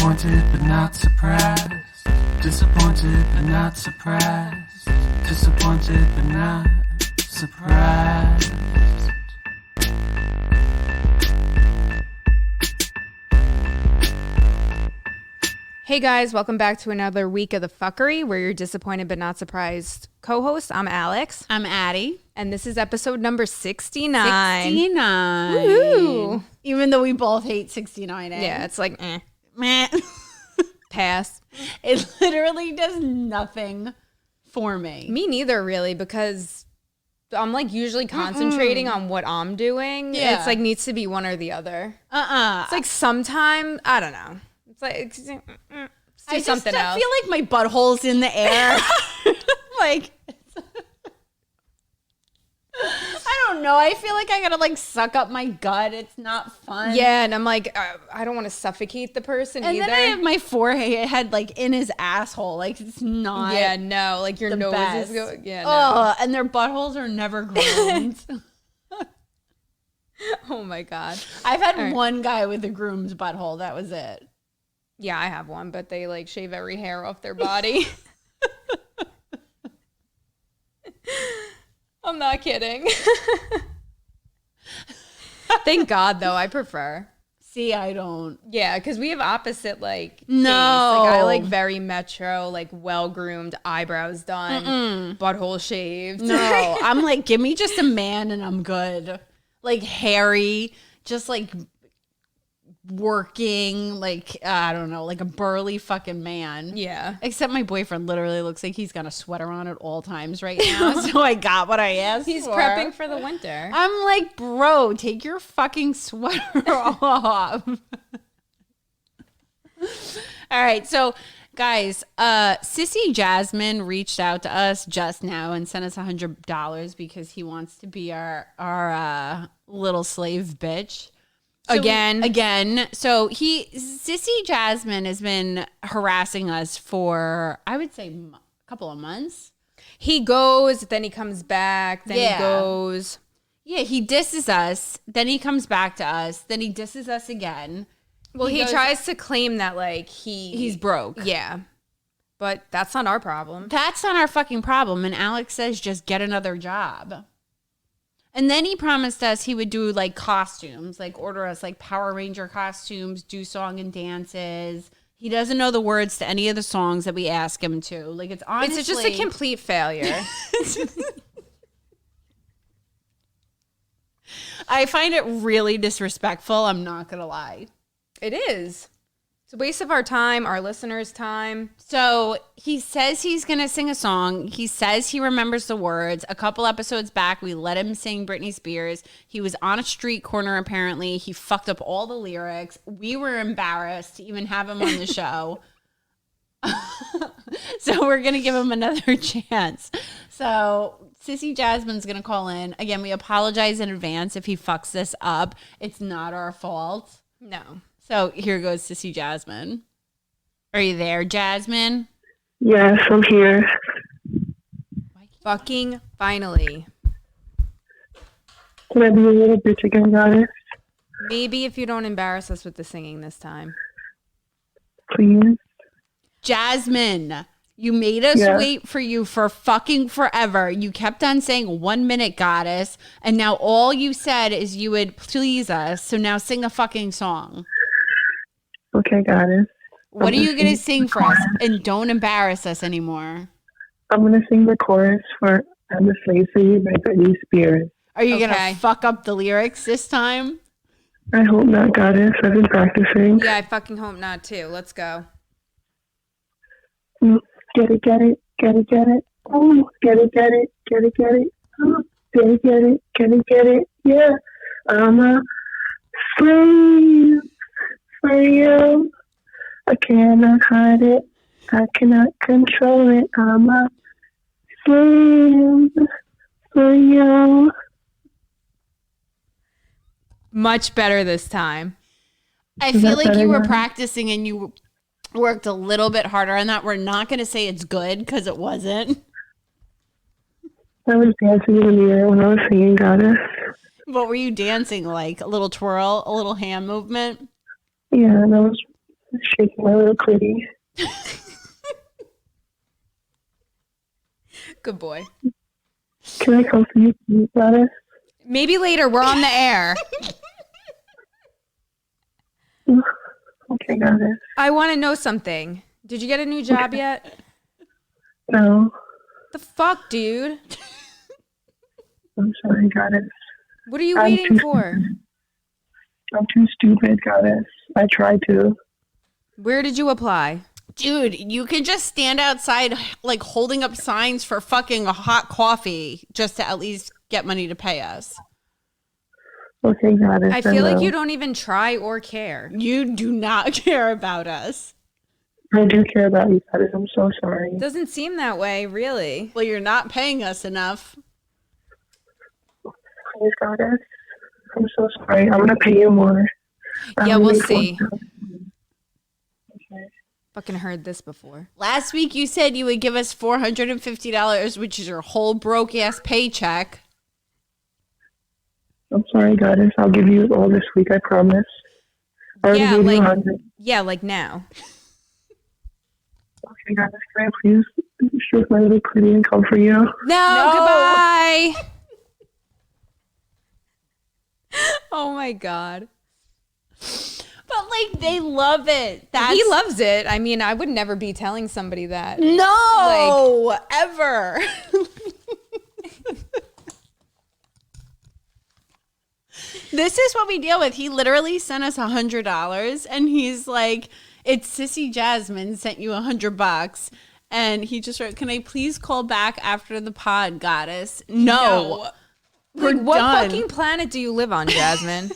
Disappointed but not surprised. Disappointed but not surprised. Disappointed but not surprised. Hey guys, welcome back to another week of the fuckery where you're disappointed but not surprised. Co-host, I'm Alex. I'm Addie. And this is episode number 69. 69. Woohoo. Even though we both hate 69. Yeah, it's like, Meh. pass. It literally does nothing for me. Me neither, really, because I'm like usually concentrating on what I'm doing. Yeah. It's like needs to be one or the other. It's like sometime, I don't know. It's like, let's do something else. I feel like my butthole's in the air. Like, I don't know. I feel like I gotta like suck up my gut. It's not fun. Yeah, and I'm like, I don't want to suffocate the person and either. then I have my forehead like in his asshole. Like it's not. Yeah, no. Like your nose best. is going. Yeah, no. Oh, and their buttholes are never groomed. Oh my God. I've had one guy with a groom's butthole. That was it. Yeah, I have one, but they like shave every hair off their body. I'm not kidding. Thank God, though. I prefer. See, I don't. Yeah, because we have opposite, like, No. taste. Like, I like very metro, like, well-groomed, eyebrows done, butthole shaved. No, I'm like, give me just a man and I'm good. Like, hairy, just like working, like, I don't know, like a burly fucking man. Yeah. Except my boyfriend literally looks like he's got a sweater on at all times right now. So I got what I asked He's for. prepping for the winter. I'm like, bro, take your fucking sweater off. All right, so guys, Sissy Jasmine reached out to us just now and sent us $100 because he wants to be our little slave bitch. So again. So Sissy Jasmine has been harassing us for, I would say, a couple of months. He goes, then he comes back, then he goes. Yeah, he disses us, then he comes back to us, then he disses us again. Well, he tries to claim that, like, he's broke. Yeah. But that's not our problem. That's not our fucking problem. And Alex says, just get another job. And then he promised us he would do like costumes, like order us like Power Ranger costumes, do song and dances. He doesn't know the words to any of the songs that we ask him to. Like it's honestly, it's just a complete failure. I find it really disrespectful. I'm not going to lie. It is. It's a waste of our time, our listeners' time. So he says he's going to sing a song. He says he remembers the words. A couple episodes back, we let him sing Britney Spears. He was on a street corner, apparently. He fucked up all the lyrics. We were embarrassed to even have him on the show. So we're going to give him another chance. So Sissy Jasmine's going to call in. Again, we apologize in advance if he fucks this up. It's not our fault. No. So here goes Sissy Jasmine. Are you there, Jasmine? Yes, I'm here. Fucking finally. Can I be a little bitch again, goddess? Maybe if you don't embarrass us with the singing this time. Please? Jasmine, you made us wait for you for fucking forever. You kept on saying 1 minute, goddess. And now all you said is you would please us. So now sing a fucking song. Okay, goddess. What are you going to sing for us? And don't embarrass us anymore. I'm going to sing the chorus for I'm a Slave for You by Britney Spears. Are you going to fuck up the lyrics this time? I hope not, goddess. I've been practicing. Yeah, I fucking hope not too. Let's go. Get it, get it, get it, get it. Oh, get it, get it, get it, get it. Oh, get it, get it, get it, get it. Yeah, I'm a slave for you. I cannot hide it. I cannot control it. I'm a slave for you. Much better this time. I feel like you were practicing and you worked a little bit harder on that. We're not going to say it's good because it wasn't. I was dancing in the mirror when I was singing Goddess. What were you dancing like? A little twirl, a little hand movement? Yeah, and I was Shaking my little kitty. Good boy. Can I come for you, please, Goddess? Maybe later. We're on the air. Okay, Goddess. I want to know something. Did you get a new job yet? No, The fuck, dude? I'm sorry, Goddess. What are you I'm waiting too for? I'm too stupid, Goddess. I tried to. Where did you apply? Dude, you can just stand outside like holding up signs for fucking a hot coffee just to at least get money to pay us. Okay, Goddess. I feel like will. you don't even try or care. You do not care about us. I do care about you, Goddess. I'm so sorry. Doesn't seem that way, really. Well, you're not paying us enough. Please, Goddess. I'm so sorry. I'm gonna pay you more. Yeah, we'll see. Okay. Fucking heard this before. Last week you said you would give us $450, which is your whole broke ass paycheck. I'm sorry, Goddess. I'll give you all this week. I promise. I already Yeah, gave you like 100. yeah, like now. Okay, Goddess. Can I please stroke my little kitty and come for you? No, goodbye. Oh my god. But like they love it. He loves it. I mean, I would never be telling somebody that. No, ever. This is what we deal with. He literally sent us $100 and he's like, it's Sissy Jasmine sent you $100. And he just wrote, can I please call back after the pod, Goddess? No. We're Like, what done. fucking planet do you live on, Jasmine?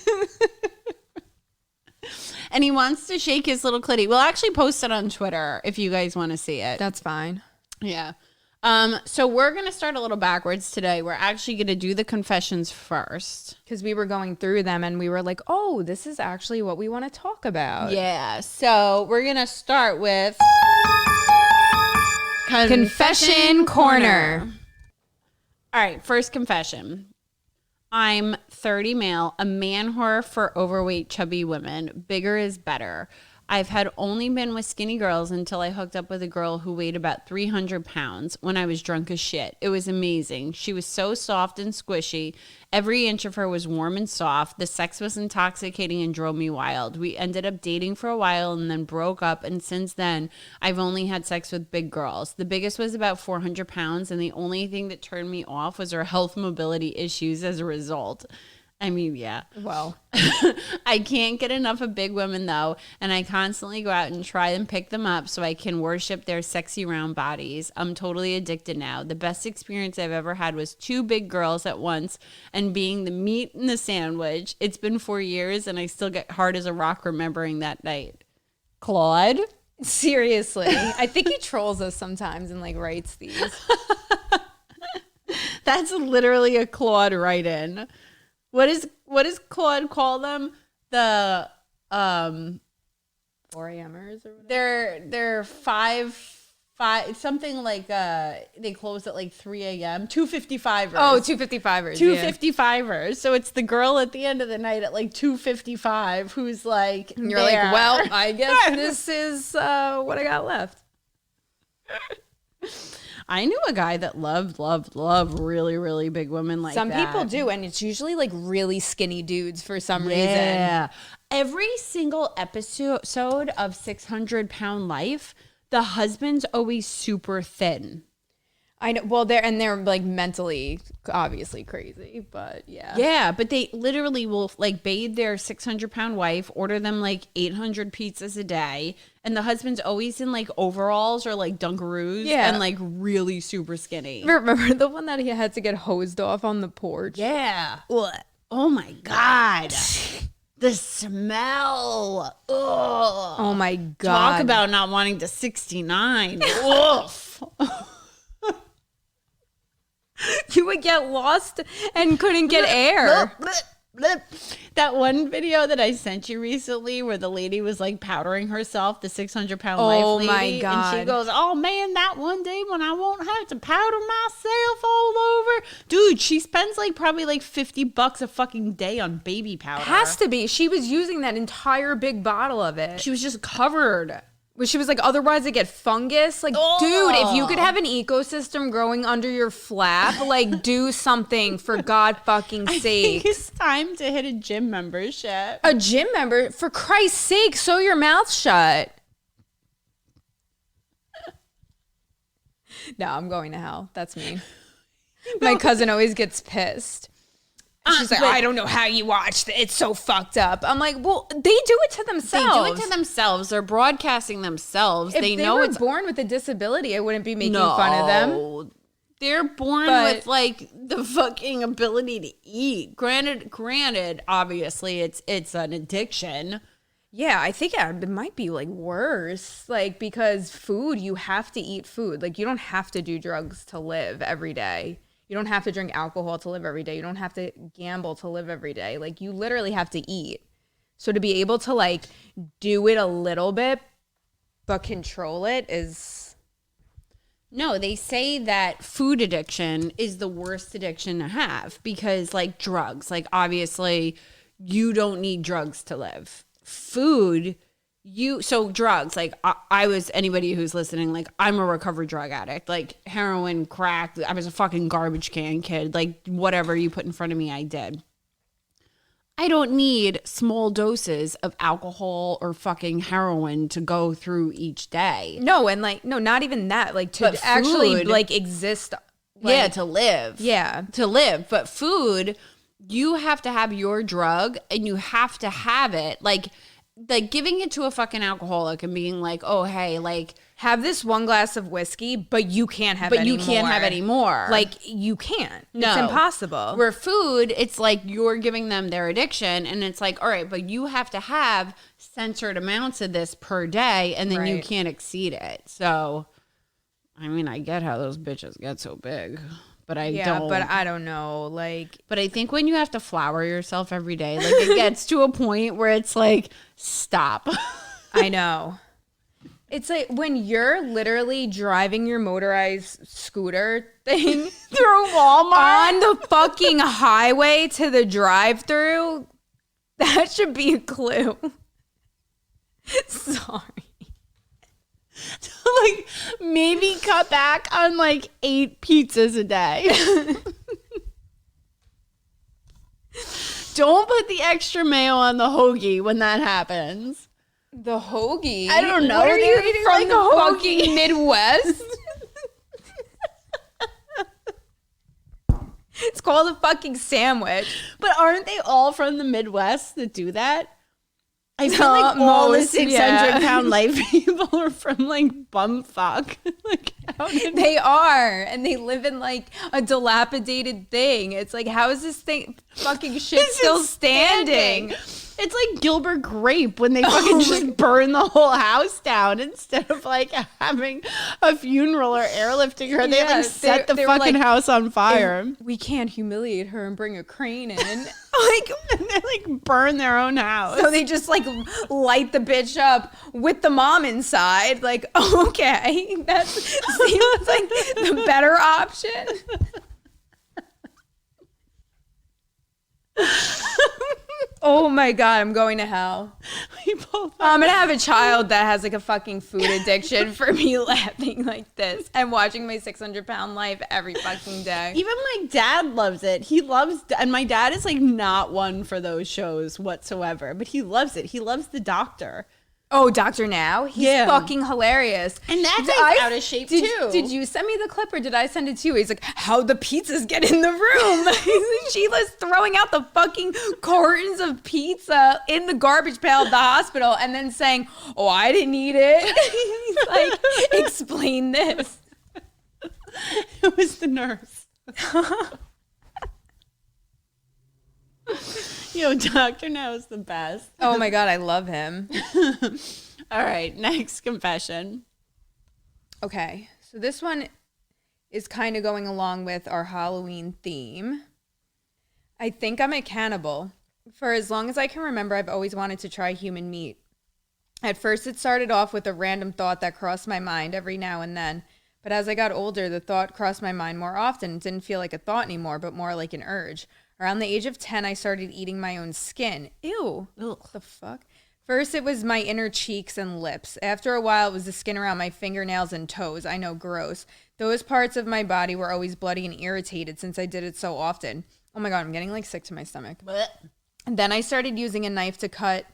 And he wants to shake his little clitty. We'll actually post it on Twitter if you guys want to see it. That's fine. Yeah. So we're going to start a little backwards today. We're actually going to do the confessions first. Because we were going through them and we were like, oh, this is actually what we want to talk about. Yeah. So we're going to start with Confession Corner. All right. First confession. I'm 30 male, a man whore for overweight, chubby women. Bigger is better. I've had only been with skinny girls until I hooked up with a girl who weighed about 300 pounds when I was drunk as shit. It was amazing. She was so soft and squishy. Every inch of her was warm and soft. The sex was intoxicating and drove me wild. We ended up dating for a while and then broke up. And since then, I've only had sex with big girls. The biggest was about 400 pounds. And the only thing that turned me off was her health mobility issues as a result. I mean, yeah. Well, I can't get enough of big women, though, and I constantly go out and try and pick them up so I can worship their sexy round bodies. I'm totally addicted now. The best experience I've ever had was 2 big girls at once and being the meat in the sandwich. It's been 4 years, and I still get hard as a rock remembering that night. Claude? seriously. I think he trolls us sometimes and like writes these. That's literally a Claude write-in. What does Claude call them? The 4 a.m.ers or whatever. they're five something like they close at like 3 a.m. 2:55ers. Oh, 255ers. 2:55ers. So it's the girl at the end of the night at like 2:55 who's like, And you're there. like, well, I guess this is what I got left. I knew a guy that loved really, really big women like Some that. people do, and it's usually like really skinny dudes for some reason. Yeah. Every single episode of 600 Pound Life, the husband's always super thin. I know. Well, they're like mentally, obviously crazy, but yeah. Yeah, but they literally will like bathe their 600-pound wife, order them like 800 pizzas a day, and the husband's always in like overalls or like Dunkaroos, Yeah. and like really super skinny. Remember the one that he had to get hosed off on the porch? Yeah. Oh my God. The smell. Ugh. Oh my God. Talk about not wanting to 69. Oof. You would get lost and couldn't get air. Blip, blip, blip. that one video that I sent you recently where the lady was like powdering herself, the 600-pound life lady. Oh my God. And she goes, oh man, that one day when I won't have to powder myself all over. Dude, she spends like probably like $50 a fucking day on baby powder. Has to be. She was using that entire big bottle of it. She was just covered. But she was like, otherwise I get fungus. Like, dude, if you could have an ecosystem growing under your flap, like, do something for God fucking I sake. think it's time to hit a gym membership. A gym member? For Christ's sake, sew your mouth shut. No, I'm going to hell. That's me. My cousin always gets pissed. She's like, I don't know how you watched it. It's so fucked up. I'm like, well, they do it to themselves. They do it to themselves. They're broadcasting themselves. If they they know were it's born with a disability, I wouldn't be making fun of them. They're born with like the fucking ability to eat. Granted, obviously it's an addiction. Yeah, I think it might be like worse. Like, because food, you have to eat food. Like, you don't have to do drugs to live every day. You don't have to drink alcohol to live every day. You don't have to gamble to live every day. Like, you literally have to eat. So to be able to like do it a little bit, but control it is. No, they say that food addiction is the worst addiction to have because like drugs, like obviously you don't need drugs to live. Food, so drugs, like I was, anybody who's listening, like I'm a recovered drug addict, like heroin, crack, I was a fucking garbage can kid, like whatever you put in front of me, I did. I don't need small doses of alcohol or fucking heroin to go through each day. No, and like, no, not even that. Like to But actually food, like exist. Like, yeah, to live. Yeah. To live. But food, you have to have your drug and you have to have it. Like giving it to a fucking alcoholic and being like, oh, hey, like, have this one glass of whiskey, but you can't have any more. But you can't have any more. Like, you can't. No. It's impossible. Where food, it's like you're giving them their addiction and it's like, all right, but you have to have censored amounts of this per day and then you can't exceed it. So, I mean, I get how those bitches get so big. But but I don't know. Like, but I think when you have to flour yourself every day, like it gets to a point where it's like, stop. I know. It's like when you're literally driving your motorized scooter thing through Walmart on the fucking highway to the drive-through. That should be a clue. Sorry. Like maybe cut back on like 8 pizzas a day. Don't put the extra mayo on the hoagie when that happens. The hoagie? I don't know. What are you They're eating from like the a fucking fucking Midwest? It's called a fucking sandwich. But aren't they all from the Midwest that do that? I feel like all the 600-pound life people are from like bumfuck. Like, they are, and they live in like a dilapidated thing. It's like, how is this thing fucking shit still standing? It's like Gilbert Grape when they fucking just burn the whole house down instead of like having a funeral or airlifting her. They like set the fucking house on fire. We can't humiliate her and bring a crane in. Like, and they like burn their own house. So they just like light the bitch up with the mom inside. Like, okay, that seems like the better option. Oh my God, I'm going to hell. I'm going to have a child that has like a fucking food addiction for me laughing like this and watching my 600-pound life every fucking day. Even my dad loves it. He loves, and my dad is like not one for those shows whatsoever, but he loves it. He loves The Doctor. Oh, Dr. Now? He's fucking hilarious. And that guy's out of shape too. Did you send me the clip or did I send it to you? He's like, how'd the pizzas get in the room? Sheila's throwing out the fucking cartons of pizza in the garbage pail at the hospital and then saying, oh, I didn't eat it. He's like, explain this. It was the nurse. Yo, Dr. Now is the best. Oh my God, I love him. All right, next confession. Okay, so this one is kind of going along with our Halloween theme. I think I'm a cannibal. For as long as I can remember, I've always wanted to try human meat. At first, it started off with a random thought that crossed my mind every now and then. But as I got older, the thought crossed my mind more often. It didn't feel like a thought anymore, but more like an urge. Around the age of 10, I started eating my own skin. Ew. What the fuck? First, it was my inner cheeks and lips. After a while, it was the skin around my fingernails and toes. I know, gross. Those parts of my body were always bloody and irritated since I did it so often. Oh my God, I'm getting like sick to my stomach. And then I started using a knife to cut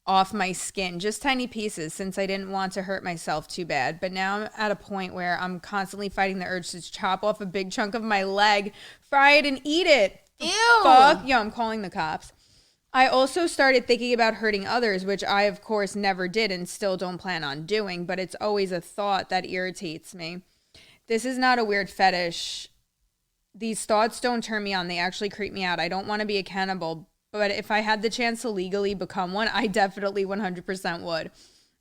off my skin, just tiny pieces, since I didn't want to hurt myself too bad. But now I'm at a point where I'm constantly fighting the urge to chop off a big chunk of my leg, fry it, and eat it. Ew. Fuck. Yo, I'm calling the cops. I also started thinking about hurting others, which I, of course, never did and still don't plan on doing, but it's always a thought that irritates me. This is not a weird fetish. These thoughts don't turn me on. They actually creep me out. I don't want to be a cannibal, but if I had the chance to legally become one, I definitely 100% would.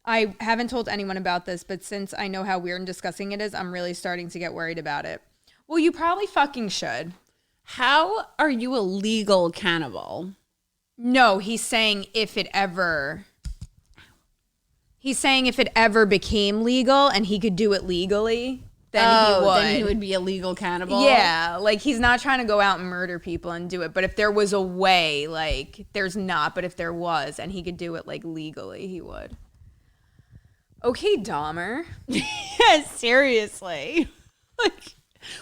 I haven't told anyone about this, but since I know how weird and disgusting it is, I'm really starting to get worried about it. Well, you probably fucking should. How are you a legal cannibal? No, he's saying if it ever became legal and he could do it legally, then he would. Then he would be a legal cannibal? Yeah, like he's not trying to go out and murder people and do it. But if there was a way, like there's not, but if there was and he could do it like legally, he would. Okay, Dahmer. Yeah, seriously.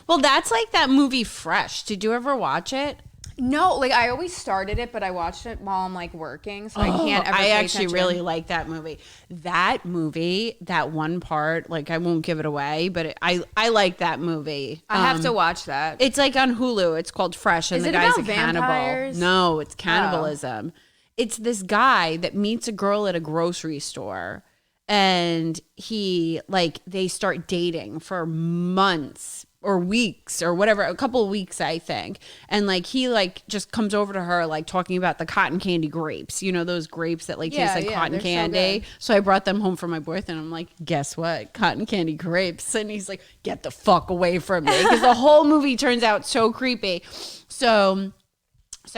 Well, that's like that movie Fresh. Did you ever watch it? No, like I always started it, but I watched it while I'm like working, so I can't ever I pay actually attention. really like that movie. That movie, that one part, like I won't give it away, but I like that movie. I have to watch that. It's like on Hulu. It's called Fresh, and Is the it guy's about a cannibal. vampires? No, it's cannibalism. It's this guy that meets a girl at a grocery store, and they start dating for months or weeks or whatever, a couple of weeks, I think. And like he like just comes over to her like talking about the cotton candy grapes, you know, those grapes that like taste like cotton they're so candy. good. So I brought them home for my birthday and I'm like, guess what? Cotton candy grapes. And he's like, get the fuck away from me. Because the whole movie turns out so creepy. So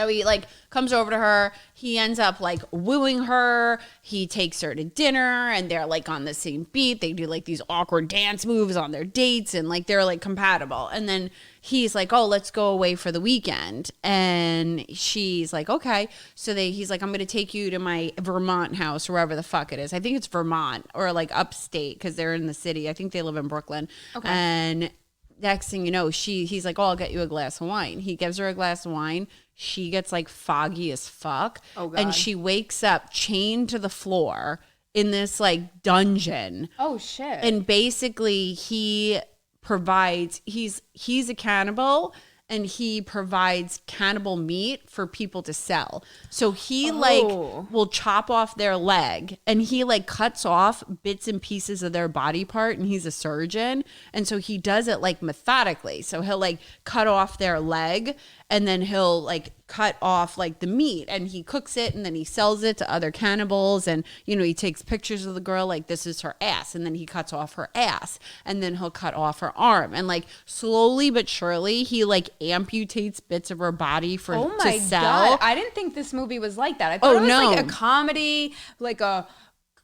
he like comes over to her. He ends up like wooing her. He takes her to dinner and they're like on the same beat. They do like these awkward dance moves on their dates and like they're like compatible. And then he's like, oh, let's go away for the weekend. And she's like, okay. So he's like, I'm going to take you to my Vermont house, wherever the fuck it is. I think it's Vermont or like upstate because they're in the city. I think they live in Brooklyn. Okay. And next thing you know, he's like, oh, I'll get you a glass of wine. He gives her a glass of wine. She gets like foggy as fuck. Oh, God. And she wakes up chained to the floor in this like dungeon. Oh, shit. And basically he provides, he's a cannibal and he provides cannibal meat for people to sell. So he like will chop off their leg and he like cuts off bits and pieces of their body part, and he's a surgeon. And so he does it like methodically. So he'll like cut off their leg and then he'll like cut off like the meat and he cooks it and then he sells it to other cannibals. And, you know, he takes pictures of the girl like this is her ass, and then he cuts off her ass and then he'll cut off her arm. And like slowly but surely he like amputates bits of her body for to sell. God. I didn't think this movie was like that. I thought it was like a comedy, like a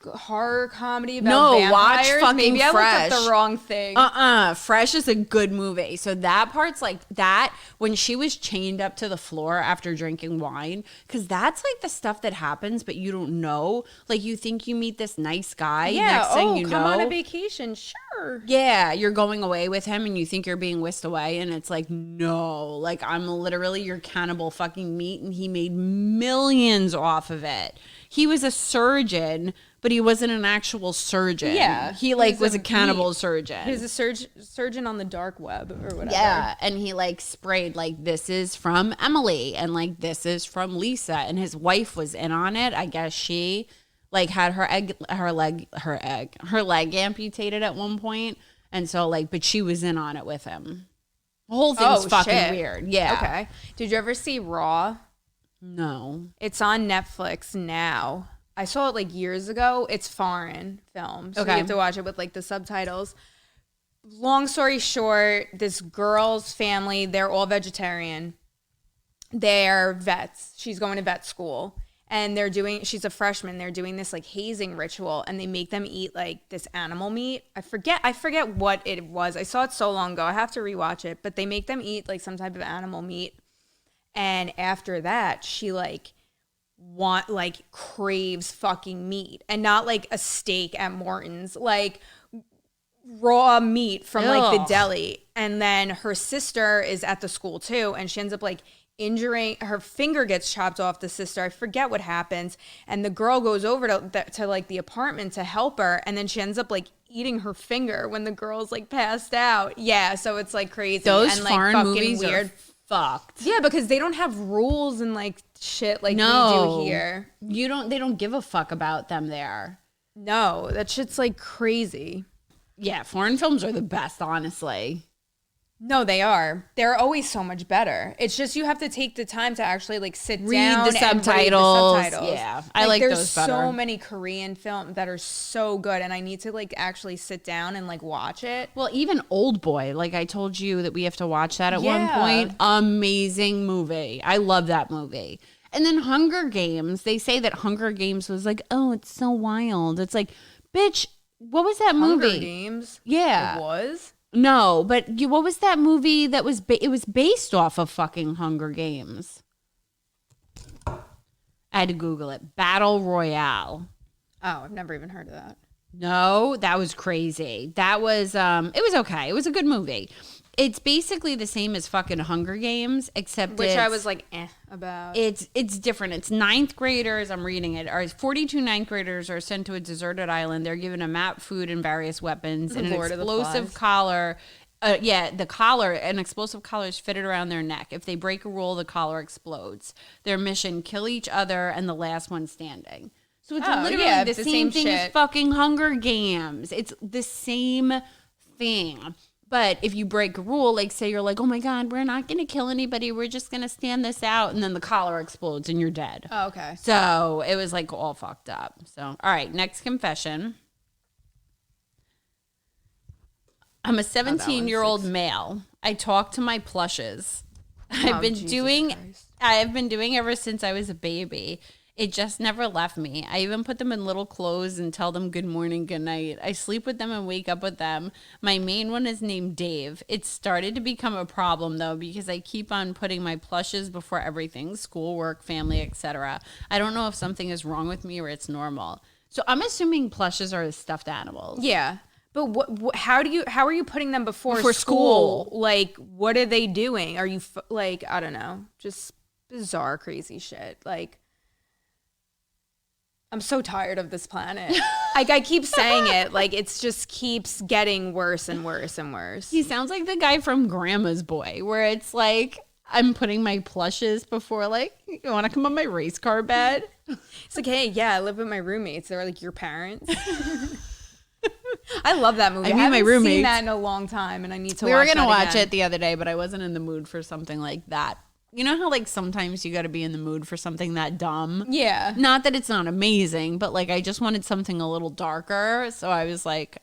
horror comedy about vampires. Watch fucking Maybe I Fresh. looked up the wrong thing. Fresh is a good movie. So that part's like that when she was chained up to the floor after drinking wine, because that's like the stuff that happens, but you don't know. Like you think you meet this nice guy. Yeah. Next thing you come know, on a vacation. Sure. Yeah, you're going away with him and you think you're being whisked away, and it's like, no, like I'm literally your cannibal fucking meat. And he made millions off of it. He was a surgeon, but he wasn't an actual surgeon. Yeah. He like was a cannibal surgeon. He was a surgeon on the dark web or whatever. Yeah. And he like sprayed like, this is from Emily and like this is from Lisa. And his wife was in on it. I guess she like had her leg amputated at one point. And so like, but she was in on it with him. The whole thing's fucking weird. Yeah. Okay. Did you ever see Raw? No. It's on Netflix now. I saw it like years ago. It's foreign film. So you have to watch it with like the subtitles. Long story short, this girl's family, they're all vegetarian. they're vets. She's going to vet school. And she's a freshman. They're doing this like hazing ritual, and they make them eat like this animal meat. I forget what it was. I saw it so long ago. I have to rewatch it. But they make them eat like some type of animal meat. And after that, she craves fucking meat, and not like a steak at Morton's, like raw meat from like the deli. And then her sister is at the school too, and she ends up like injuring her finger, gets chopped off. The sister, I forget what happens, and the girl goes over to like the apartment to help her, and then she ends up like eating her finger when the girl's like passed out. Yeah, so it's like crazy. Those and like foreign fucking movies weird. are fucked. Yeah, because they don't have rules and like shit like we do here. They don't give a fuck about them there. No, that shit's like crazy. Yeah, foreign films are the best, honestly. No, they are. They're always so much better. It's just you have to take the time to actually like sit Read down the and subtitles. read the subtitles. Yeah, I like there's those better. so many Korean films that are so good, and I need to like actually sit down and like watch it. Well, even Old Boy, like I told you that we have to watch that at one Yeah. point. Amazing movie. I love that movie. And then Hunger Games, they say that Hunger Games was like, oh, it's so wild. It's like, bitch, what was that movie? Hunger Games. Yeah. It was? No, but what was that movie that was it was based off of fucking Hunger Games? I had to Google it. Battle Royale. Oh, I've never even heard of that. No, that was crazy. That was it was okay. It was a good movie. It's basically the same as fucking Hunger Games, except Which I was like, about. It's different. It's ninth graders. I'm reading it. 42 ninth graders are sent to a deserted island. They're given a map, food, and various weapons, and an Lord of the explosive Flies. collar. The collar, an explosive collar is fitted around their neck. If they break a rule, the collar explodes. Their mission: kill each other, and the last one standing. So it's literally the same thing as shit. fucking Hunger Games. It's the same thing. But if you break a rule, like say you're like, oh my God, we're not going to kill anybody. We're just going to stand this out. And then the collar explodes and you're dead. Oh, okay. So it was like all fucked up. So, all right, next confession. I'm a 17-year-old male. I talk to my plushes. I've been doing ever since I was a baby. It just never left me. I even put them in little clothes and tell them good morning, good night. I sleep with them and wake up with them. My main one is named Dave. It started to become a problem, though, because I keep on putting my plushes before everything, schoolwork, family, etc. I don't know if something is wrong with me or it's normal. So I'm assuming plushes are stuffed animals. Yeah. But how are you putting them before school? Like, what are they doing? Are you like, I don't know, just bizarre, crazy shit. Like, I'm so tired of this planet. Like, I keep saying it, like, it's just keeps getting worse and worse and worse. He sounds like the guy from Grandma's Boy, where it's like, I'm putting my plushes before, like, you want to come on my race car bed? It's like, hey, yeah, I live with my roommates. They're like your parents. I love that movie. I haven't my roommates. seen that in a long time, and I need to We watch were going to that watch again. it the other day, but I wasn't in the mood for something like that. You know how, like, sometimes you got to be in the mood for something that dumb? Yeah. Not that it's not amazing, but, like, I just wanted something a little darker. So I was like,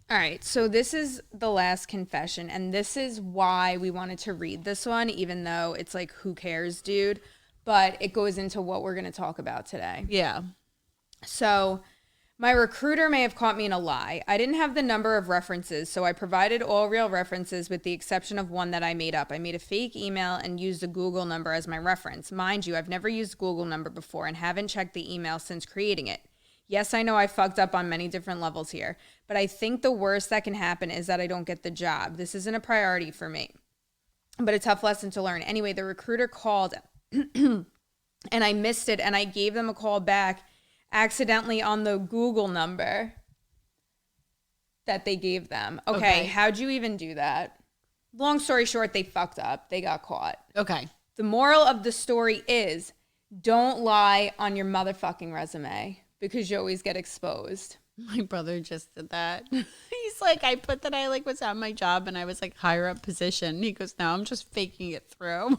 All right, so this is the last confession, and this is why we wanted to read this one, even though it's like, who cares, dude? But it goes into what we're going to talk about today. yeah. So, my recruiter may have caught me in a lie. I didn't have the number of references, so I provided all real references with the exception of one that I made up. I made a fake email and used a Google number as my reference. Mind you, I've never used Google number before and haven't checked the email since creating it. Yes, I know I fucked up on many different levels here, but I think the worst that can happen is that I don't get the job. This isn't a priority for me, but a tough lesson to learn. Anyway, the recruiter called and I missed it, and I gave them a call back accidentally on the Google number that they gave them. Okay, how'd you even do that? Long story short, they fucked up. They got caught. Okay. The moral of the story is don't lie on your motherfucking resume because you always get exposed. My brother just did that. He's like, I put that I like was at my job and I was like higher up position. He goes, no, I'm just faking it through.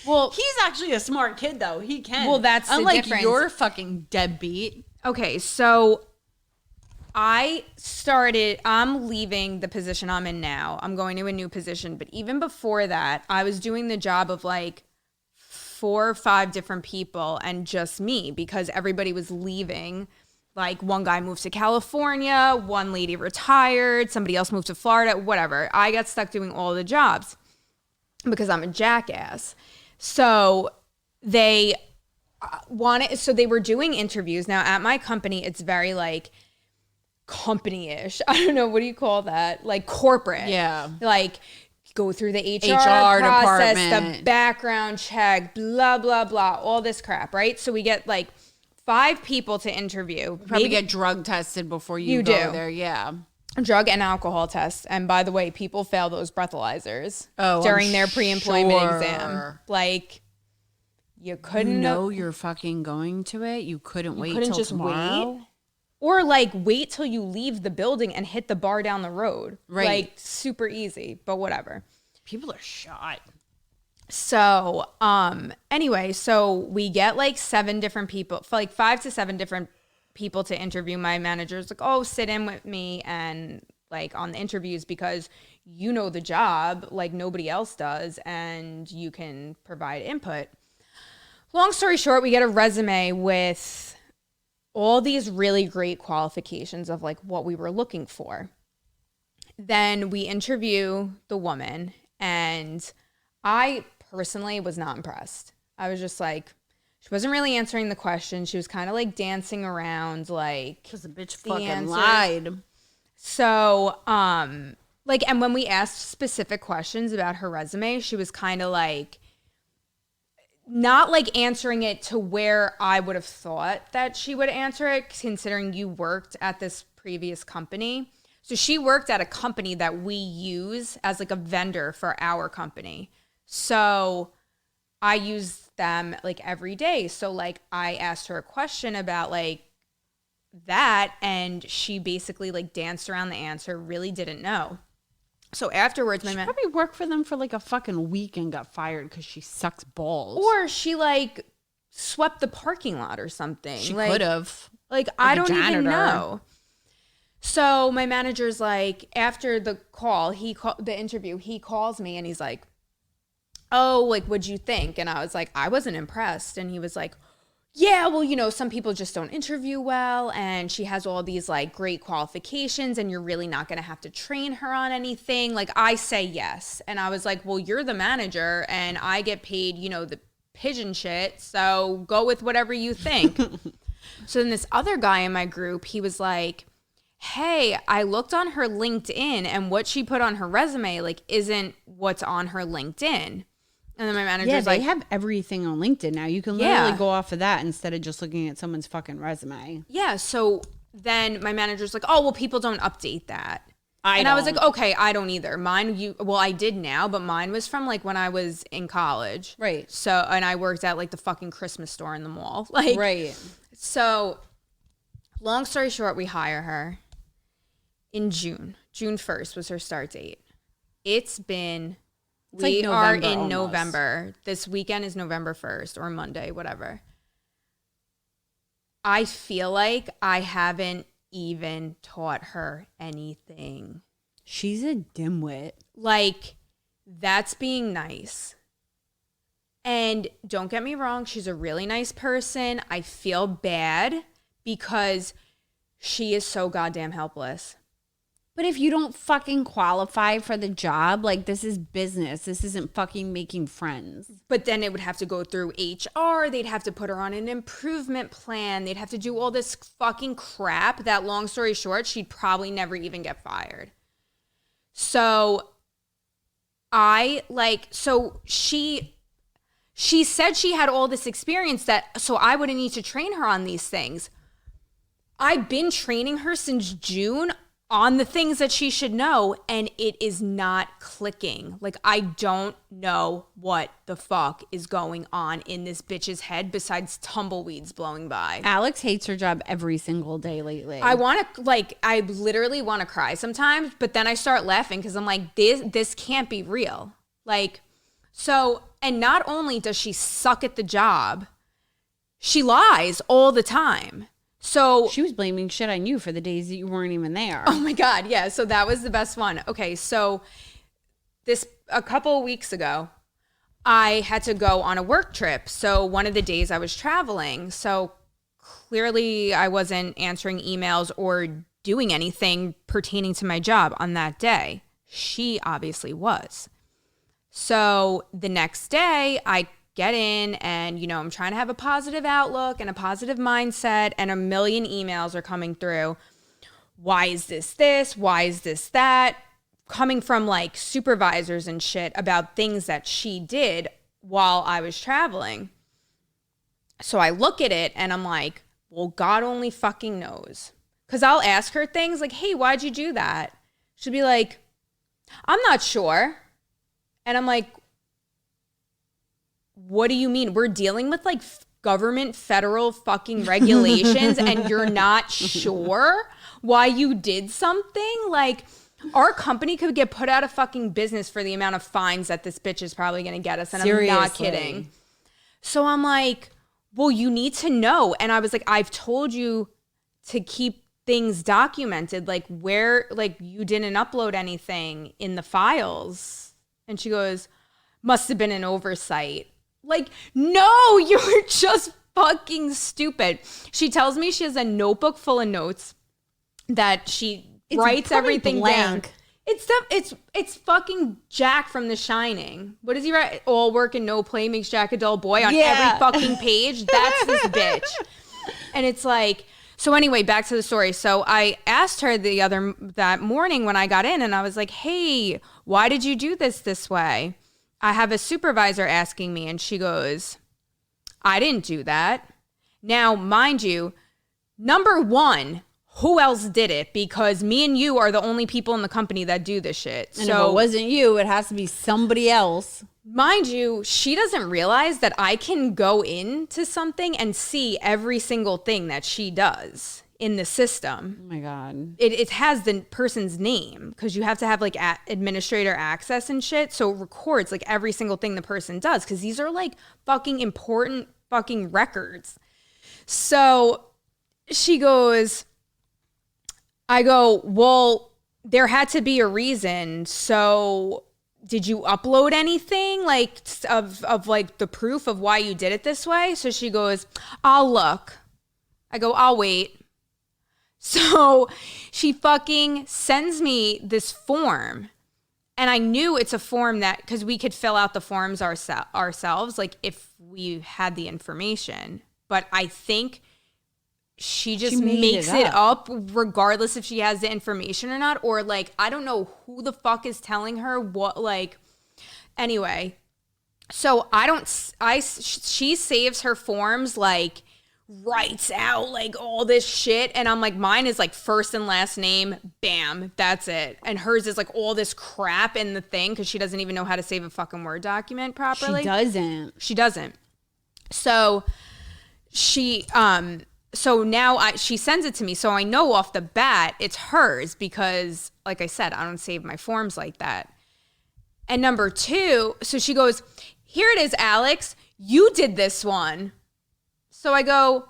Well, He's actually a smart kid though. He can. Well, that's the unlike difference. your fucking deadbeat. okay, so I'm leaving the position I'm in now. I'm going to a new position. But even before that, I was doing the job of like 4 or 5 different people and just me because everybody was leaving. Like one guy moved to California, one lady retired, somebody else moved to Florida, whatever. I got stuck doing all the jobs because I'm a jackass. So they were doing interviews. Now at my company, it's very like company-ish. I don't know, what do you call that? Like corporate. Yeah. Like go through the HR process, department, the background check, blah, blah, blah, all this crap, right? So we get like 5 people to interview. Probably get drug tested before you go there. Yeah. Drug and alcohol tests. And by the way, people fail those breathalyzers during their pre-employment exam. Like, you couldn't know you're fucking going to it. You couldn't wait till tomorrow. Wait. Or like wait till you leave the building and hit the bar down the road. Right. Like super easy, but whatever. People are shot. So, anyway, so we get like 7 different people, like 5 to 7 different people to interview. My manager's like, oh, sit in with me and like on the interviews because you know the job like nobody else does and you can provide input. Long story short, we get a resume with all these really great qualifications of like what we were looking for. Then we interview the woman and I personally was not impressed. I was just like, she wasn't really answering the question. She was kind of like dancing around like. Because the bitch fucking lied. So, like, and when we asked specific questions about her resume, she was kind of like, not like answering it to where I would have thought that she would answer it, considering you worked at this previous company. So she worked at a company that we use as like a vendor for our company. So I use them like every day. So like I asked her a question about like that and she basically like danced around the answer, really didn't know. So afterwards, she probably worked for them for like a fucking week and got fired because she sucks balls. Or she like swept the parking lot or something. She like, could have. Like I don't even know. So my manager's like, after the call, the interview, he calls me and he's like, oh, like, what'd you think? And I was like, I wasn't impressed. And he was like, yeah, well, you know, some people just don't interview well. And she has all these like great qualifications and you're really not going to have to train her on anything. Like I say yes. And I was like, well, you're the manager and I get paid, you know, the pigeon shit. So go with whatever you think. So then this other guy in my group, he was like, hey, I looked on her LinkedIn and what she put on her resume, like, isn't what's on her LinkedIn. And then my manager's like, they have everything on LinkedIn now. You can literally go off of that instead of just looking at someone's fucking resume. Yeah. So then my manager's like, oh, well, people don't update that. I was like, okay, I don't either. I did now, but mine was from like when I was in college. Right. So, and I worked at like the fucking Christmas store in the mall. Like, right. So long story short, we hire her in June. June 1st was her start date. We are in November. This weekend is November 1st or Monday, whatever. I feel like I haven't even taught her anything. She's a dimwit. Like, that's being nice. And don't get me wrong, she's a really nice person. I feel bad because she is so goddamn helpless. But if you don't fucking qualify for the job, like, this is business. This isn't fucking making friends. But then it would have to go through HR. They'd have to put her on an improvement plan. They'd have to do all this fucking crap that, long story short, she'd probably never even get fired. So she said she had all this experience so I wouldn't need to train her on these things. I've been training her since June on the things that she should know, and it is not clicking. Like, I don't know what the fuck is going on in this bitch's head besides tumbleweeds blowing by. Alex hates her job every single day lately. I literally want to cry sometimes, but then I start laughing because I'm like, this can't be real. Like, so, and not only does she suck at the job, she lies all the time. So She was blaming shit on you for the days that you weren't even there. oh my God. Yeah. So that was the best one. Okay. So a couple of weeks ago, I had to go on a work trip. So one of the days I was traveling. So clearly I wasn't answering emails or doing anything pertaining to my job on that day. She obviously was. So the next day I get in and, I'm trying to have a positive outlook and a positive mindset, and a million emails are coming through. Why is this? Why is this that? Coming from like supervisors and shit about things that she did while I was traveling. So I look at it and I'm like, well, God only fucking knows. Because I'll ask her things like, hey, why'd you do that? She'll be like, I'm not sure. And I'm like, what do you mean? We're dealing with like government federal fucking regulations and you're not sure why you did something? Like, our company could get put out of fucking business for the amount of fines that this bitch is probably going to get us. And Seriously. I'm not kidding. So I'm like, well, you need to know. And I was like, I've told you to keep things documented, like where, like you didn't upload anything in the files. And she goes, must have been an oversight. Like, no, you're just fucking stupid. She tells me she has a notebook full of notes that she writes everything blank. Down. It's fucking Jack from The Shining. What does he write? All work and no play makes Jack a dull boy on every fucking page. That's this bitch. And it's like, so anyway, back to the story. So I asked her that morning when I got in, and I was like, hey, why did you do this way? I have a supervisor asking me, and she goes, I didn't do that. Now, mind you, number one, who else did it? Because me and you are the only people in the company that do this shit. And so, if it wasn't you, it has to be somebody else. Mind you, she doesn't realize that I can go into something and see every single thing that she does in the system. Oh my God. It has the person's name because you have to have like administrator access and shit. So it records like every single thing the person does because these are like fucking important fucking records. So she goes, I go, well, there had to be a reason. So did you upload anything like of like the proof of why you did it this way? So she goes, I'll look. I go, I'll wait. So she fucking sends me this form, and I knew it's a form that, because we could fill out the forms ourselves, like if we had the information. But I think she just makes it up regardless if she has the information or not, or like, I don't know who the fuck is telling her what, like, anyway. So she saves her forms, like, writes out like all this shit, and I'm like, mine is like first and last name, bam, that's it. And hers is like all this crap in the thing because she doesn't even know how to save a fucking Word document properly. She doesn't. So she she sends it to me, so I know off the bat it's hers because, like I said, I don't save my forms like that. And number two, so she goes, here it is, Alex, you did this one. So I go,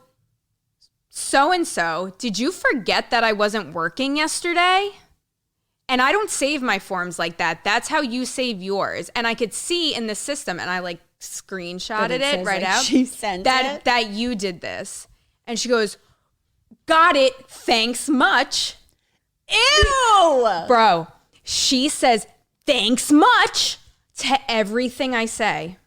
so-and-so, did you forget that I wasn't working yesterday? And I don't save my forms like that. That's how you save yours. And I could see in the system, and I like screenshotted it right out. She sent it? That you did this. And she goes, got it, thanks much. Ew! Bro, she says, thanks much to everything I say.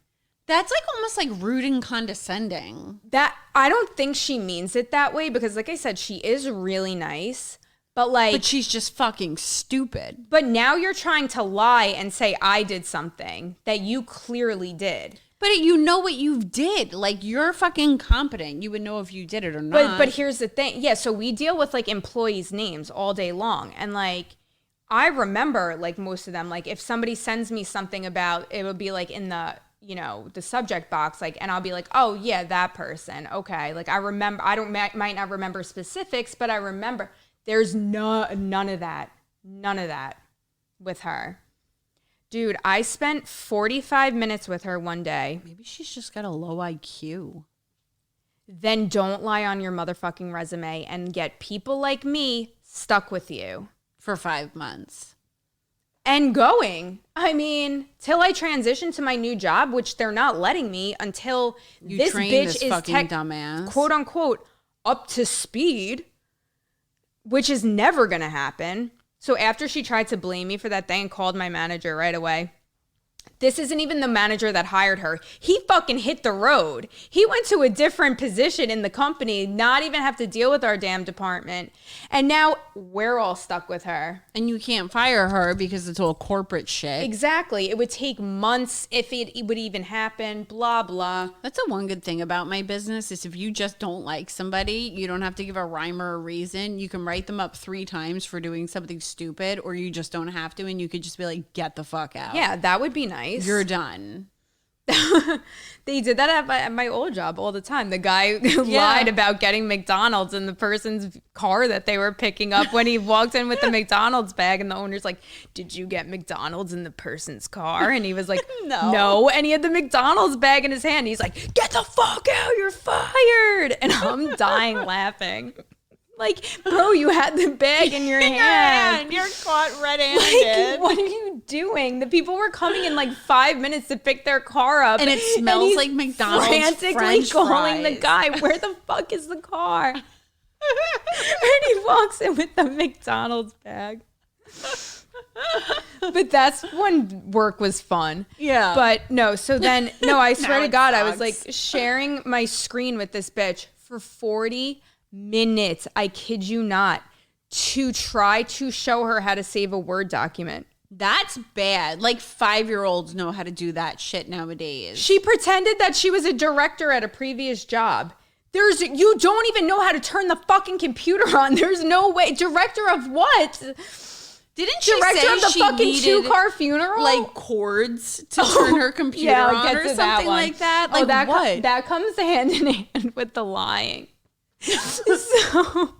That's like almost like rude and condescending. That I don't think she means it that way because, like I said, she is really nice, but she's just fucking stupid. But now you're trying to lie and say I did something that you clearly did. But you know what you did. Like, you're fucking competent. You would know if you did it or not. But here's the thing. Yeah, so we deal with like employees' names all day long, and like I remember like most of them. Like if somebody sends me something about, it would be like in the, the subject box, like, and I'll be like, oh yeah, that person. Okay. Like I remember, might not remember specifics, but I remember. There's none of that with her. Dude, I spent 45 minutes with her one day. Maybe she's just got a low IQ. then don't lie on your motherfucking resume and get people like me stuck with you. For 5 months. And going. I mean, till I transition to my new job, which they're not letting me until this bitch is dumbass, quote unquote, up to speed, which is never going to happen. So after she tried to blame me for that thing and called my manager right away, this isn't even the manager that hired her. He fucking hit the road. He went to a different position in the company, not even have to deal with our damn department. And now we're all stuck with her. And you can't fire her because it's all corporate shit. Exactly. It would take months if it would even happen, blah, blah. That's the one good thing about my business is if you just don't like somebody, you don't have to give a rhyme or a reason. You can write them up 3 times for doing something stupid, or you just don't have to, and you could just be like, get the fuck out. Yeah, that would be nice. You're done. They did that at my old job all the time. The guy lied about getting McDonald's in the person's car that they were picking up when he walked in with the McDonald's bag, and the owner's like, did you get McDonald's in the person's car? And he was like, no. And he had the McDonald's bag in his hand. He's like, get the fuck out, you're fired. And I'm dying laughing. Like, bro, you had the bag in your hand. You're caught red-handed. Like, what are you doing? The people were coming in like 5 minutes to pick their car up. And it smells like McDonald's frantically French calling fries. the guy, where the fuck is the car? And he walks in with the McDonald's bag. But that's when work was fun. Yeah. But no, so then, no, I swear to it God, I was sucks. like sharing my screen with this bitch for 40 minutes, I kid you not, to try to show her how to save a Word document. That's bad. Like 5-year-olds know how to do that shit nowadays. She pretended that she was a director at a previous job. You don't even know how to turn the fucking computer on. There's no way. Director of what? Didn't she Director say of the she fucking needed, 2-car funeral? like cords to turn her computer Yeah, I'll on get or to something that one. like that? Like that what? that comes hand in hand with the lying. So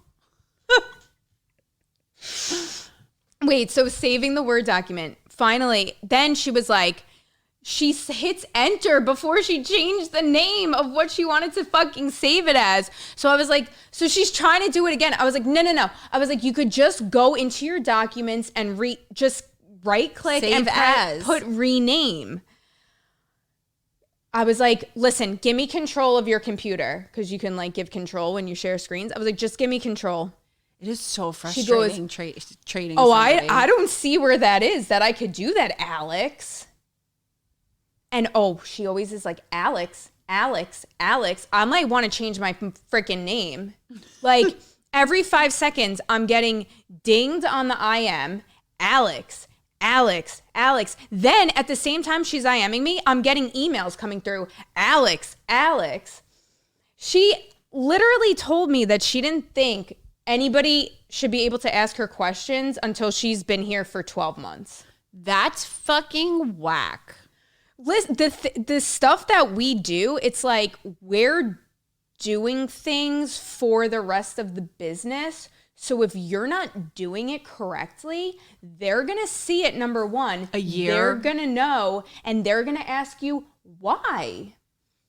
wait, so saving the Word document. Finally, then she was like, she hits enter before she changed the name of what she wanted to fucking save it as. So I was like, so she's trying to do it again. I was like, no. I was like, you could just go into your documents and just right click Save and as. put rename. I was like, listen, give me control of your computer, because you can like give control when you share screens. I was like, just give me control. It is so frustrating trading. Oh, somebody. I don't see where that is that I could do that, Alex. And she always is like, Alex. I'm like, want to change my freaking name. Like every 5 seconds, I'm getting dinged on the IM, Alex. Then at the same time she's IMing me, I'm getting emails coming through, Alex. She literally told me that she didn't think anybody should be able to ask her questions until she's been here for 12 months. That's fucking whack. Listen, the stuff that we do, it's like we're doing things for the rest of the business. So if you're not doing it correctly, they're going to see it, number one. A year. They're going to know, and they're going to ask you why.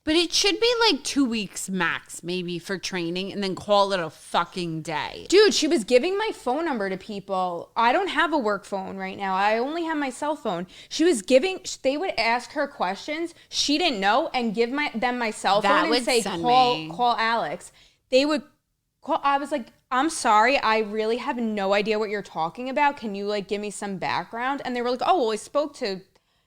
But it should be like 2 weeks max, maybe, for training, and then call it a fucking day. Dude, she was giving my phone number to people. I don't have a work phone right now. I only have my cell phone. They would ask her questions she didn't know and give them my cell phone and say, call Alex. They would call. I was like, I'm sorry, I really have no idea what you're talking about. Can you like give me some background? And they were like, oh, well, I spoke to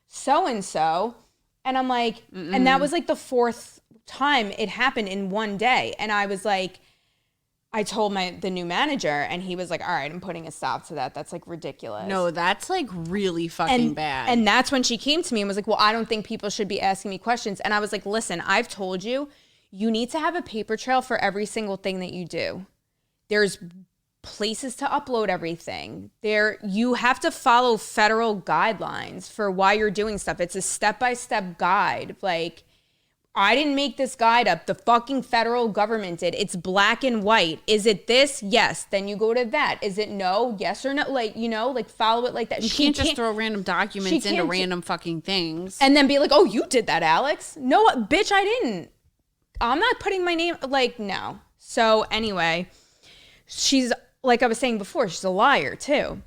so-and-so. And I'm like, and that was like the 4th time it happened in one day. And I was like, I told the new manager, and he was like, all right, I'm putting a stop to that. That's like ridiculous. No, that's like really fucking bad. And that's when she came to me and was like, well, I don't think people should be asking me questions. And I was like, listen, I've told you, you need to have a paper trail for every single thing that you do. There's places to upload everything. You have to follow federal guidelines for why you're doing stuff. It's a step-by-step guide. Like, I didn't make this guide up. The fucking federal government did. It's black and white. Is it this? Yes. Then you go to that. Is it no? Yes or no? Like, like follow it like that. You can't just throw random documents into random fucking things. And then be like, oh, you did that, Alex. No, bitch, I didn't. I'm not putting my name, like, no. So anyway, she's, like I was saying before, she's a liar too.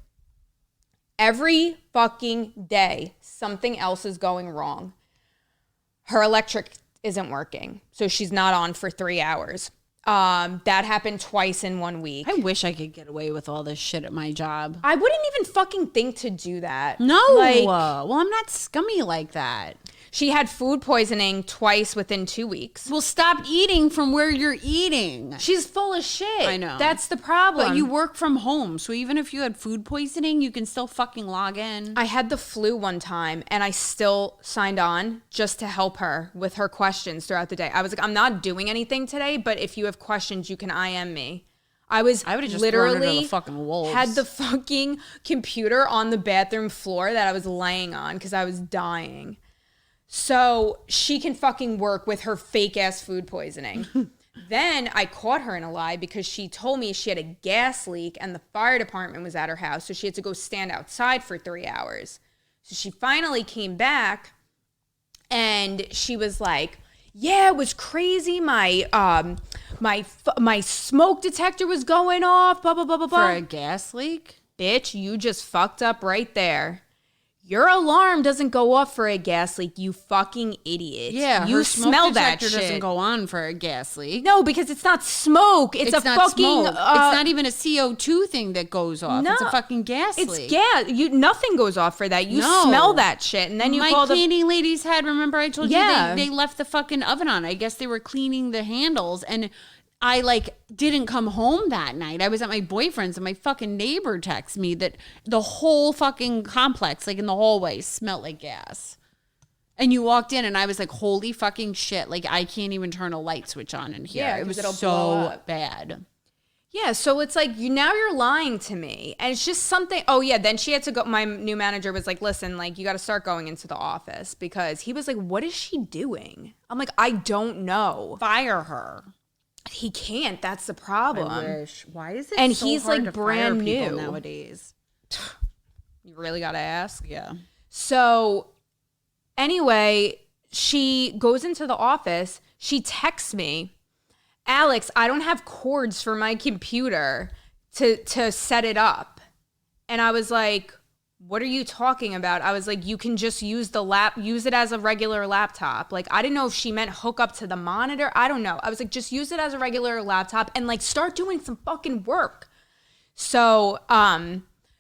Every fucking day, something else is going wrong. Her electric isn't working, so she's not on for 3 hours. That happened twice in 1 week. I wish I could get away with all this shit at my job. I wouldn't even fucking think to do that. No. Like, Well, I'm not scummy like that. she had food poisoning twice within 2 weeks. Well, stop eating from where you're eating. She's full of shit. I know. That's the problem. But you work from home, so even if you had food poisoning, you can still fucking log in. I had the flu one time and I still signed on just to help her with her questions throughout the day. I was like, I'm not doing anything today, but if you have questions, you can IM me. I would have just literally thrown her to the fucking wolves. had the fucking computer on the bathroom floor that I was laying on because I was dying. So she can fucking work with her fake ass food poisoning. Then I caught her in a lie because she told me she had a gas leak and the fire department was at her house. So she had to go stand outside for 3 hours. So she finally came back and she was like, yeah, it was crazy. My smoke detector was going off, blah, blah, blah, blah, blah. For a gas leak? Bitch, you just fucked up right there. Your alarm doesn't go off for a gas leak, you fucking idiot. Yeah, you her smoke smell that detector shit. doesn't go on for a gas leak. No, because it's not smoke. It's a not fucking. smoke. It's not even a CO2 thing that goes off. No, It's a fucking gas It's leak. gas. Nothing goes off for that. You No. smell that shit, and then you My call the. cleaning ladies had, remember I told Yeah. you they left the fucking oven on. I guess they were cleaning the handles and I didn't come home that night. I was at my boyfriend's and my fucking neighbor texted me that the whole fucking complex, like in the hallway, smelled like gas. And you walked in and I was like, holy fucking shit. Like I can't even turn a light switch on in here. Yeah, it 'cause was it'll blow so up. bad. Yeah, so it's like now you're lying to me, and it's just something. Oh yeah, then she had to go. My new manager was like, "Listen, like you got to start going into the office," because he was like, "What is she doing?" I'm like, "I don't know." Fire her. He can't. That's the problem. I wish. Why is it And so he's, hard like, to brand fire people new. nowadays? You really got to ask. Yeah. So anyway, she goes into the office. She texts me, Alex, I don't have cords for my computer to set it up. And I was like, what are you talking about? I was like, you can just use use it as a regular laptop. Like, I didn't know if she meant hook up to the monitor. I don't know. I was like, just use it as a regular laptop and like start doing some fucking work. So,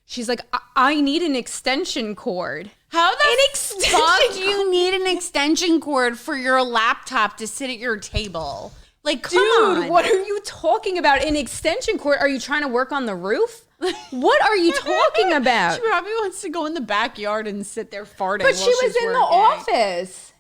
she's like, I need an extension cord. How the extension fuck do you need an extension cord for your laptop to sit at your table? Like, come Dude, on. what are you talking about? An extension cord? Are you trying to work on the roof? What are you talking about? She probably wants to go in the backyard and sit there farting. But she while was she's in the working. office.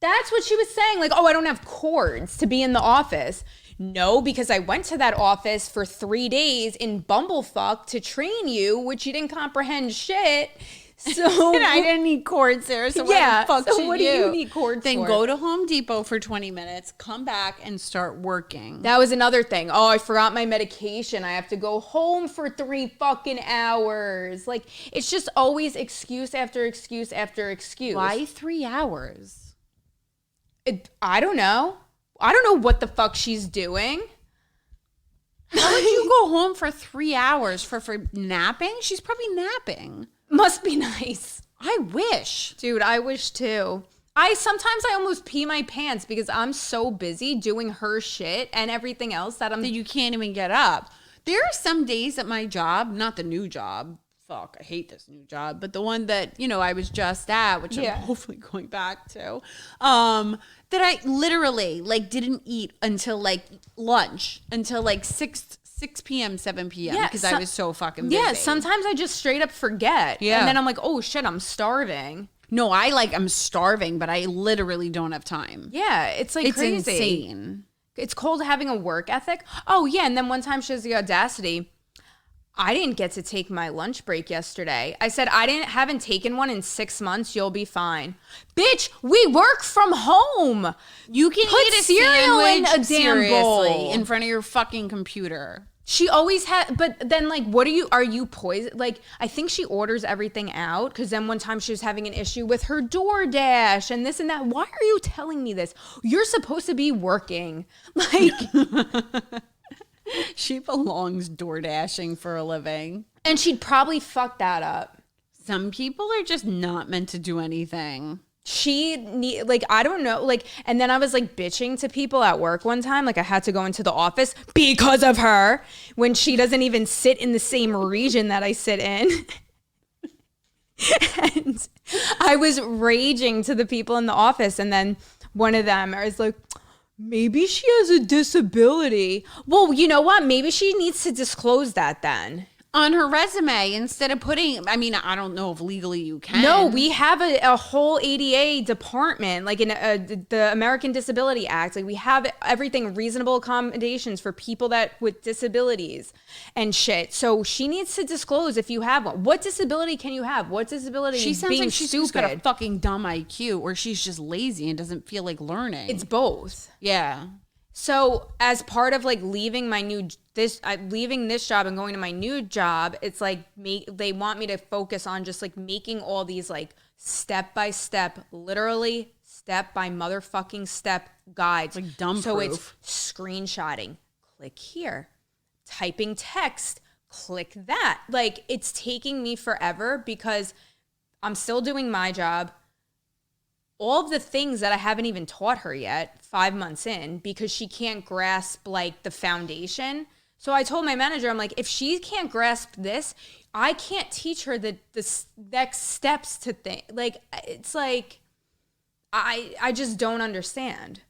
That's what she was saying. Like, oh, I don't have cords to be in the office. No, because I went to that office for 3 days in Bumblefuck to train you, which you didn't comprehend shit. So And I didn't need cords there, so Yeah, what the fuck so should what do you need cords then for? go to Home Depot for 20 minutes, come back and start working. that was another thing. Oh, I forgot my medication. I have to go home for 3 fucking hours. Like, it's just always excuse after excuse after excuse. Why 3 hours? I don't know. I don't know what the fuck she's doing. How would you go home for 3 hours for napping? She's probably napping. Must be nice. I wish. Dude, I wish too. Sometimes I almost pee my pants because I'm so busy doing her shit and everything else that That you can't even get up. There are some days at my job, not the new job. Fuck, I hate this new job, but the one that, I was just at, which Yeah. I'm hopefully going back to, that I literally didn't eat until lunch, until 6 p.m., 7 p.m. Yeah, because I was so fucking busy. Yeah, sometimes I just straight up forget. Yeah. And then I'm like, oh shit, I'm starving. No, I'm starving, but I literally don't have time. Yeah, it's like It's crazy. insane. It's called having a work ethic. Oh yeah, and then one time she has the audacity. I didn't get to take my lunch break yesterday. I said haven't taken one in 6 months. You'll be fine, bitch. We work from home. You can Put eat a cereal in sandwich a damn bowl. seriously in front of your fucking computer. She always had, but then like, are you poisoned? Like, I think she orders everything out because then one time she was having an issue with her DoorDash and this and that. Why are you telling me this? You're supposed to be working. Like, She belongs door dashing for a living. and she'd probably fuck that up. Some people are just not meant to do anything. I don't know, like, and then I was like bitching to people at work one time, like I had to go into the office because of her when she doesn't even sit in the same region that I sit in. And I was raging to the people in the office, and then one of them was like, maybe she has a disability. Well, you know what? Maybe she needs to disclose that then. On her resume, instead of putting, I mean, I don't know if legally you can. No, we have a whole ADA department, like in the American Disability Act. Like we have everything, reasonable accommodations for people with disabilities and shit. So she needs to disclose if you have one. What disability can you have? What disability? She is sounds being like she's stupid. just got a fucking dumb IQ, or she's just lazy and doesn't feel like learning. It's both. yeah. So as part of like leaving leaving this job and going to my new job, it's like they want me to focus on just like making all these like step by step, literally step by motherfucking step guides. Like dumb So proof. it's screenshotting, click here, typing text, click that. Like it's taking me forever because I'm still doing my job. All of the things that I haven't even taught her yet, 5 months in, because she can't grasp like the foundation. So I told my manager, I'm like, if she can't grasp this, I can't teach her the next steps to think. Like, it's like, I just don't understand.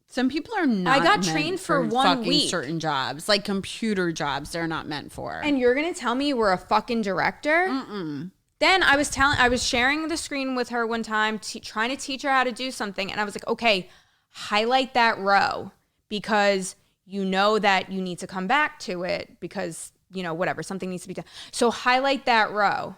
Some people are not. I got meant trained for 1 fucking week. certain jobs, like computer jobs, they're not meant for. And you're going to tell me you were a fucking director? Mm-mm. Then I was sharing the screen with her one time, trying to teach her how to do something. And I was like, okay, highlight that row because you know that you need to come back to it because, you know, whatever, something needs to be done. So highlight that row.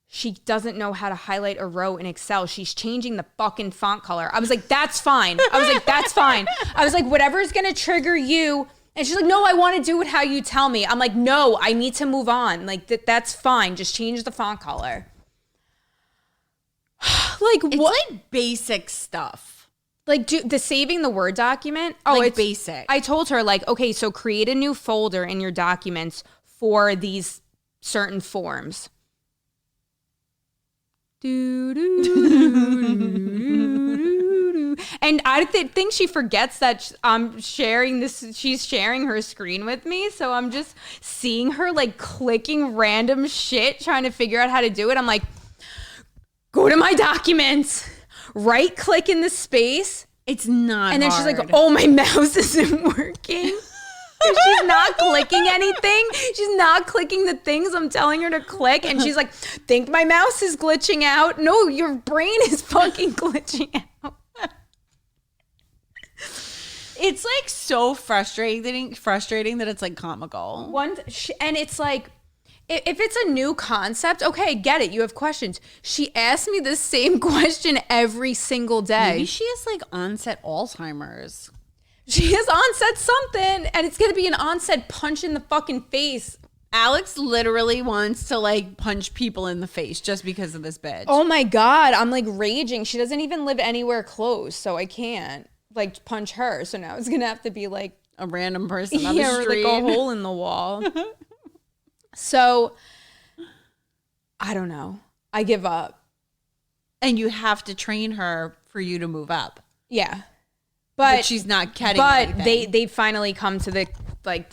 She doesn't know how to highlight a row in Excel. She's changing the fucking font color. I was like, that's fine. I was like, that's fine. I was like, whatever's going to trigger you. And she's like, no, I want to do it how you tell me. I'm like, no, I need to move on. Like, that's fine. Just change the font color. Like, it's what? like basic stuff. Like, the saving the Word document? Oh, Like it's basic. I told her, like, okay, so create a new folder in your documents for these certain forms. And I think she forgets that I'm sharing this. She's sharing her screen with me. So I'm just seeing her like clicking random shit, trying to figure out how to do it. I'm like, go to my documents, right click in the space. It's not And then hard. she's like, oh, my mouse isn't working. She's not clicking anything. She's not clicking the things I'm telling her to click. And she's like, think my mouse is glitching out. No, your brain is fucking glitching out. It's like so frustrating that it's like comical. And it's like, if it's a new concept, okay, get it. You have questions. She asked me the same question every single day. Maybe she has like onset Alzheimer's. She has onset something, and it's going to be an onset punch in the fucking face. Alex literally wants to like punch people in the face just because of this bitch. Oh my God, I'm like raging. She doesn't even live anywhere close, so I can't like punch her. So now it's going to have to be like A random person on the or street. like a hole in the wall. So I don't know. I give up. And you have to train her for you to move up. Yeah. But she's not getting But anything. they finally come to the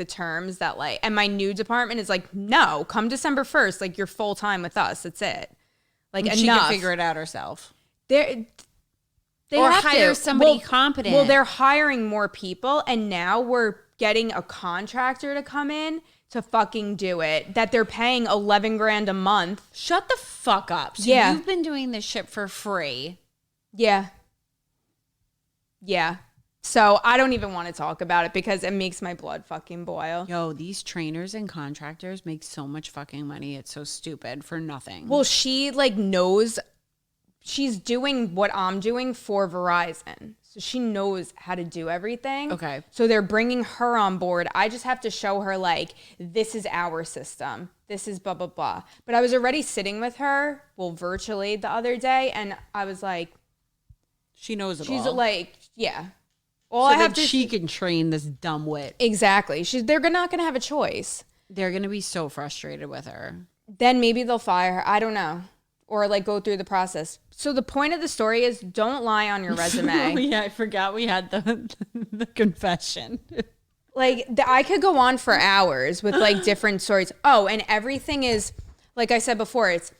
terms that like, and my new department is like, no, come December 1st, like you're full time with us. That's it. Like And she enough. can figure it out herself. They Or have hire to. somebody competent. Well, they're hiring more people, and now we're getting a contractor to come in to fucking do it. That they're paying $11,000 a month. Shut the fuck up. So Yeah. you've been doing this shit for free. Yeah. Yeah. So I don't even want to talk about it because it makes my blood fucking boil. Yo, these trainers and contractors make so much fucking money. It's so stupid for nothing. Well, she like knows she's doing what I'm doing for Verizon. So she knows how to do everything. Okay. So they're bringing her on board. I just have to show her, like, this is our system. This is blah, blah, blah. But I was already sitting with her, virtually the other day. And I was like, She knows it she's all. like, yeah. All So I have that to she can train this dumb wit. Exactly. They're not going to have a choice. They're going to be so frustrated with her. Then maybe they'll fire her. I don't know. Or like go through the process. So the point of the story is don't lie on your resume. Yeah, I forgot we had the confession. Like I could go on for hours with like different stories. Oh, and everything is, like I said before, it's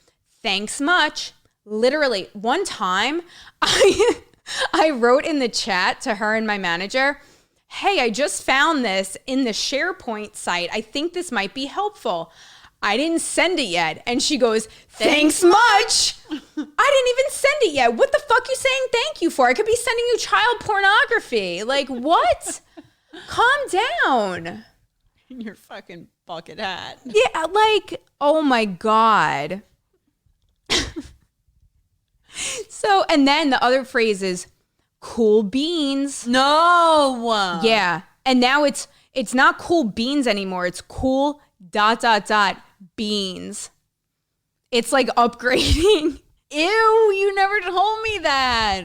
thanks much. Literally one time I wrote in the chat to her and my manager, hey, I just found this in the SharePoint site. I think this might be helpful. I didn't send it yet. And she goes, thanks much. I didn't even send it yet. What the fuck you saying thank you for? I could be sending you child pornography. Like, what? Calm down. In your fucking bucket hat. Yeah, like, oh my God. So, and then the other phrase is cool beans. No. Yeah. And now it's not cool beans anymore. It's cool ... beans. It's like upgrading. Ew, you never told me that.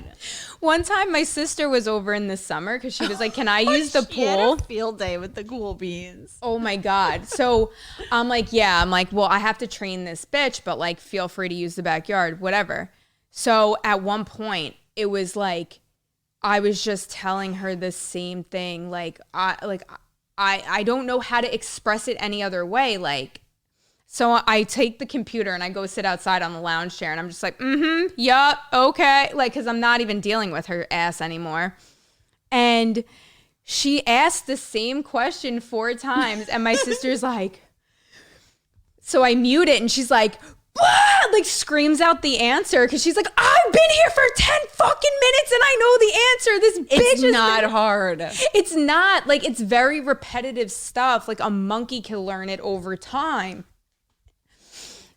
One time my sister was over in the summer because she was like, can I use the She had pool? a field day with the cool beans. Oh my God. So I'm like, yeah. I'm like, well, I have to train this bitch, but like, feel free to use the backyard, whatever. So at one point it was like, I was just telling her the same thing. Like, I don't know how to express it any other way. Like, so I take the computer and I go sit outside on the lounge chair and I'm just like, yup, okay. Like, cause I'm not even dealing with her ass anymore. And she asked the same question 4 times and my sister's like, so I mute it and she's like, "Blah!" Like screams out the answer because she's like, I've been here for 10 fucking minutes and I know the answer. This bitch It's is not hard. It's not. Like, it's very repetitive stuff. Like a monkey can learn it over time.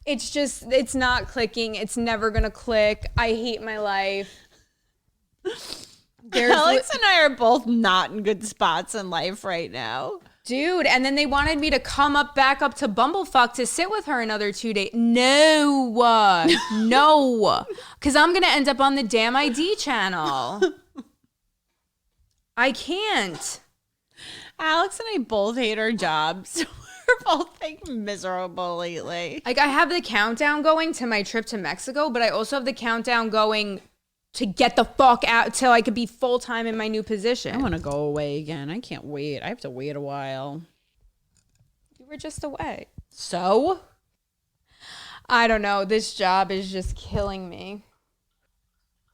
It's just, it's not clicking. It's never gonna click. I hate my life. Alex and I are both not in good spots in life right now. Dude, and then they wanted me to come back up to Bumblefuck to sit with her another 2 days. No, because I'm going to end up on the damn ID channel. I can't. Alex and I both hate our jobs. We're both like miserable lately. Like I have the countdown going to my trip to Mexico, but I also have the countdown going to get the fuck out till I could be full-time in my new position. I want to go away again. I can't wait. I have to wait a while. You were just away. So? I don't know. This job is just killing me.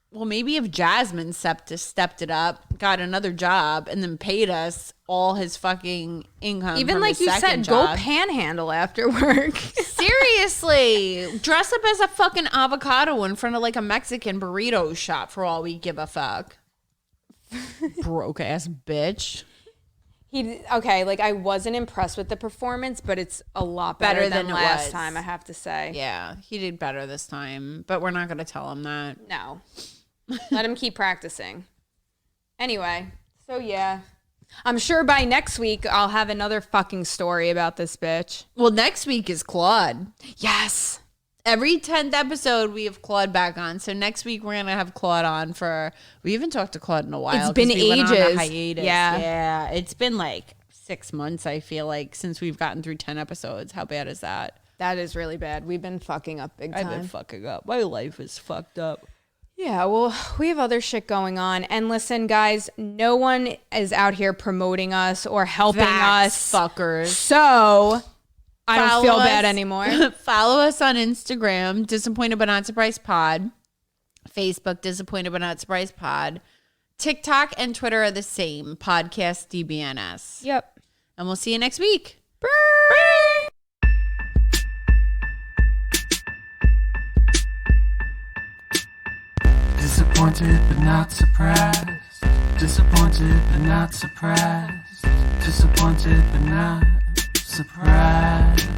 Well, maybe if Jasmine stepped it up, got another job, and then paid us all his fucking income. Even from like his you said, second job. go panhandle after work. Seriously, dress up as a fucking avocado in front of like a Mexican burrito shop for all we give a fuck. Broke ass bitch. Okay, like I wasn't impressed with the performance, but it's a lot better than it last was. time, I have to say. Yeah, he did better this time, but we're not going to tell him that. No. Let him keep practicing. Anyway, so yeah. I'm sure by next week I'll have another fucking story about this bitch. Well, next week is Claude. Yes. Every 10th episode, we have Claude back on. So next week, we're going to have Claude on for... We haven't talked to Claude in a while. It's been we went on a ages. hiatus. Yeah. Yeah. It's been like 6 months, I feel like, since we've gotten through 10 episodes. How bad is that? That is really bad. We've been fucking up big time. I've been fucking up. My life is fucked up. Yeah, well, we have other shit going on. And listen, guys, no one is out here promoting us or helping us. Fuckers. So I don't feel bad us- anymore. Follow us on Instagram, Disappointed But Not Surprised Pod. Facebook, Disappointed But Not Surprised Pod. TikTok and Twitter are the same, Podcast DBNS. Yep. And we'll see you next week. Disappointed but not surprised. Disappointed but not surprised. Disappointed but not surprised.